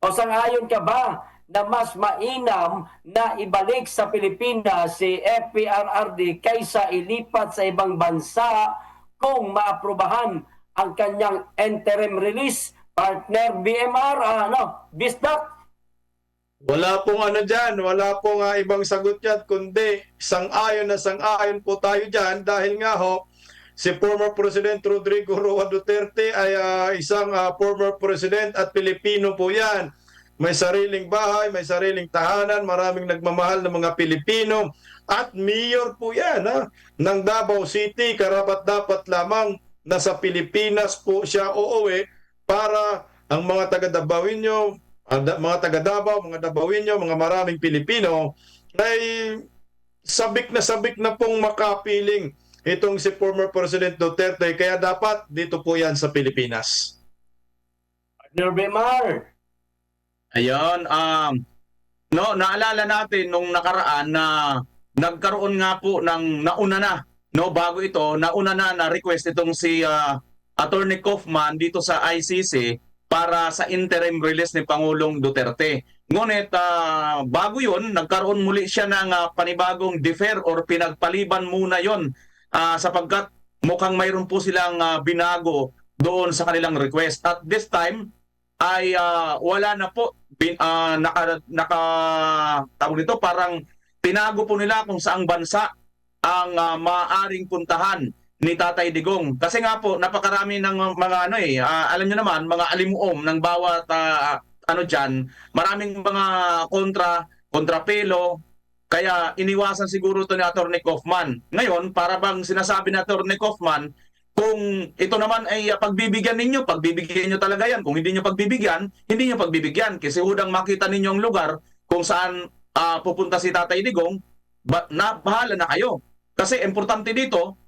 O sang-ayon ka ba na mas mainam na ibalik sa Pilipinas si FPRRD kaysa ilipat sa ibang bansa kung maaprubahan ang kanyang interim release? Partner BMR, Bisdak? Wala pong ano dyan, wala pong ibang sagot yan, kundi sang-ayon na sang-ayon po tayo dyan dahil nga ho, si former President Rodrigo Roa Duterte ay isang former President at Pilipino po yan. May sariling bahay, may sariling tahanan, maraming nagmamahal ng mga Pilipino at mayor po yan ng Davao City. Karapat-dapat lamang na sa Pilipinas po siya uuwi para ang mga taga-Dabawenyo, mga taga-Davao, mga Dabawenyo, mga maraming Pilipino ay sabik na pong makapiling itong si former President Duterte. Kaya dapat dito po yan sa Pilipinas. Partner BMR? Ayun, naalala natin nung nakaraan na nagkaroon nga po ng nauna na, bago ito, nauna na request itong si Attorney Kaufman dito sa ICC para sa interim release ni Pangulong Duterte. Ngunit bago yun, nagkaroon muli siya ng panibagong defer or pinagpaliban muna yon sapagkat mukhang mayroon po silang binago doon sa kanilang request. At this time ay wala na po tawag nito, parang tinago po nila kung saang bansa ang maaaring puntahan ni Tatay Digong. Kasi nga po, napakarami ng mga alam niyo naman, mga alimuom ng bawat dyan, maraming mga kontrapelo, kaya iniwasan siguro ito ni Attorney Kaufman. Ngayon, para bang sinasabi ni Attorney Kaufman, kung ito naman ay pagbibigyan ninyo, pagbibigyan nyo talaga yan. Kung hindi nyo pagbibigyan, hindi nyo pagbibigyan. Kasi hudang makita ninyo ang lugar kung saan pupunta si Tatay Digong, bahala na kayo. Kasi importante dito,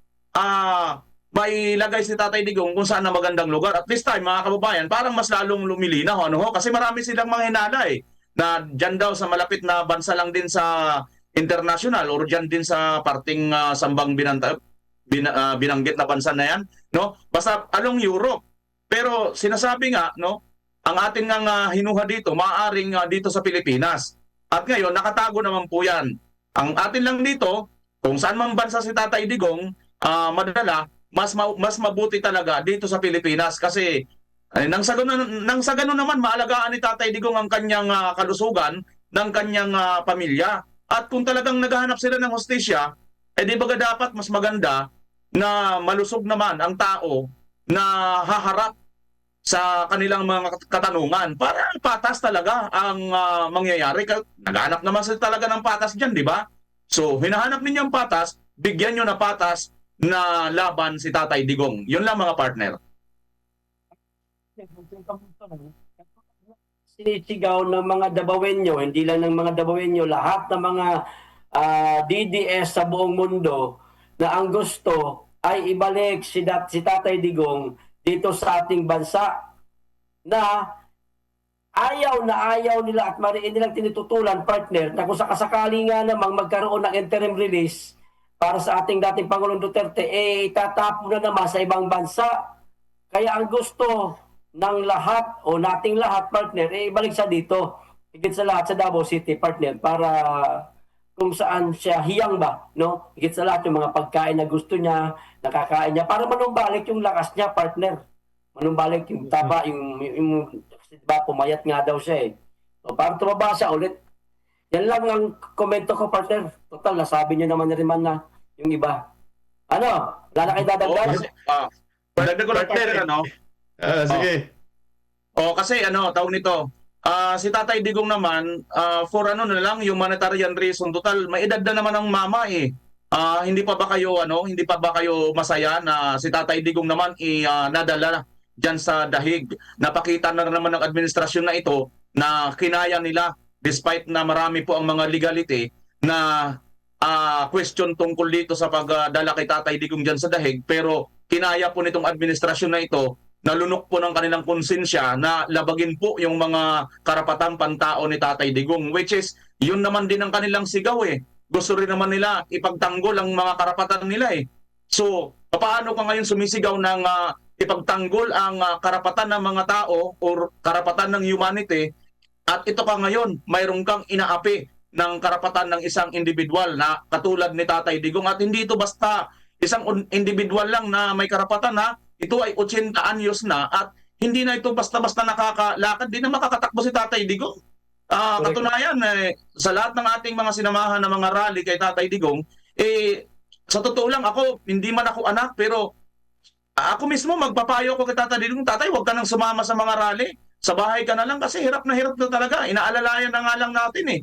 may lagay si Tatay Digong kung saan na magandang lugar. At this time, mga kababayan, parang mas lalong lumilinaw. Kasi marami silang mga hinala na dyan daw sa malapit na bansa lang din sa international or dyan din sa parting Sambang binanggit na bansa na yan. Basta along Europe. Pero sinasabi nga, ang ating hinuha dito, maaaring dito sa Pilipinas. At ngayon, nakatago naman po yan. Ang atin lang dito, kung saan man bansa si Tatay Digong, madala, mas mabuti talaga dito sa Pilipinas kasi nang sa ganun naman maalagaan ni Tatay Digong ang kanyang kalusugan ng kanyang pamilya. At kung talagang naghahanap sila ng hustisya, di baga dapat mas maganda na malusog naman ang tao na haharap sa kanilang mga katanungan para patas talaga ang mangyayari. Naghahanap naman sila talaga ng patas dyan, di ba? So, hinahanap ninyo ang patas, bigyan nyo na patas na laban si Tatay Digong. Yun lang mga partner. Sinisigaw ng mga Dabawenyo, hindi lang ng mga Dabawenyo, lahat ng mga DDS sa buong mundo na ang gusto ay ibalik si Tatay Digong dito sa ating bansa na ayaw nila at mariin nilang tinitutulan, partner, na kung sakasakali nga namang magkaroon ng interim release para sa ating dating Pangulong Duterte, itatapon na naman sa ibang bansa. Kaya ang gusto ng lahat o nating lahat, partner, ibalik siya dito. Higit sa lahat sa Davao City, partner, para kung saan siya hiyang ba, higit sa lahat yung mga pagkain na gusto niya, nakakain niya, para manumbalik yung lakas niya, partner. Manumbalik yung taba, yung diba, pumayat nga daw siya So, para tumaba siya ulit. Yan lang ang komento ko, partner. Total, nasabi niyo naman na rin man na yung iba. Wala na kayo dadagdag? Dagdag ko lang, partner, Sige. Kasi tawag nito, si Tatay Digong naman, for na lang, humanitarian reason, total, may edad na naman ang mama hindi pa ba kayo masaya na si Tatay Digong naman nadala dyan sa dahig? Napakita na naman ng administrasyon na ito na kinaya nila despite na marami po ang mga legality na question tungkol dito sa pagdala kay Tatay Digong dyan sa dahig, pero kinaya po nitong administrasyon na ito, nalunok po ng kanilang konsensya na labagin po yung mga karapatang pantao ni Tatay Digong, which is yun naman din ang kanilang sigaw Gusto rin naman nila ipagtanggol ang mga karapatan nila So, paano ka ngayon sumisigaw ng ipagtanggol ang karapatan ng mga tao or karapatan ng humanity at ito ka ngayon, mayroon kang inaapi ng karapatan ng isang individual na katulad ni Tatay Digong, at hindi ito basta isang individual lang na may karapatan, na ito ay 80 anyos na at hindi na ito basta-basta nakakalakad, di na makakatakbo si Tatay Digong. Correct. Katunayan, sa lahat ng ating mga sinamahan na mga rally kay Tatay Digong, sa totoo lang ako, hindi man ako anak, pero ako mismo magpapayo ko kay Tatay Digong, tatay, huwag ka nang sumama sa mga rally. Sa bahay ka na lang kasi hirap na talaga. Inaalalayan na nga lang natin eh.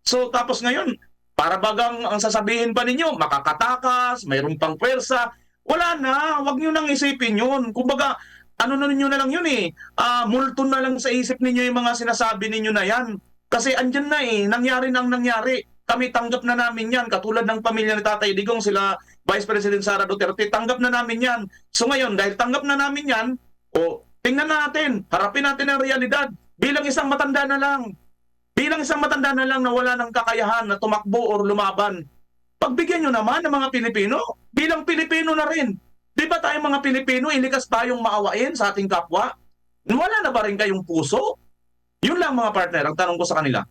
So tapos ngayon, para bagang ang sasabihin pa ninyo, makakatakas, mayroon pang pwersa. Wala na, wag nyo nang isipin yun. Kumbaga, ano na ninyo na lang yun eh. Multo na lang sa isip ninyo yung mga sinasabi ninyo na yan. Kasi andyan na eh, nangyari nang nangyari. Kami tanggap na namin yan. Katulad ng pamilya ni Tatay Digong, sila Vice President Sara Duterte, tanggap na namin yan. So ngayon, dahil tanggap na namin yan, tingnan natin, harapin natin ang realidad. Bilang isang matanda na lang, na wala ng kakayahan na tumakbo o lumaban, pagbigyan nyo naman ng mga Pilipino, bilang Pilipino na rin. Di ba tayong mga Pilipino, ilikas tayong maawain sa ating kapwa? Wala na ba rin kayong puso? Yun lang mga partner, ang tanong ko sa kanila.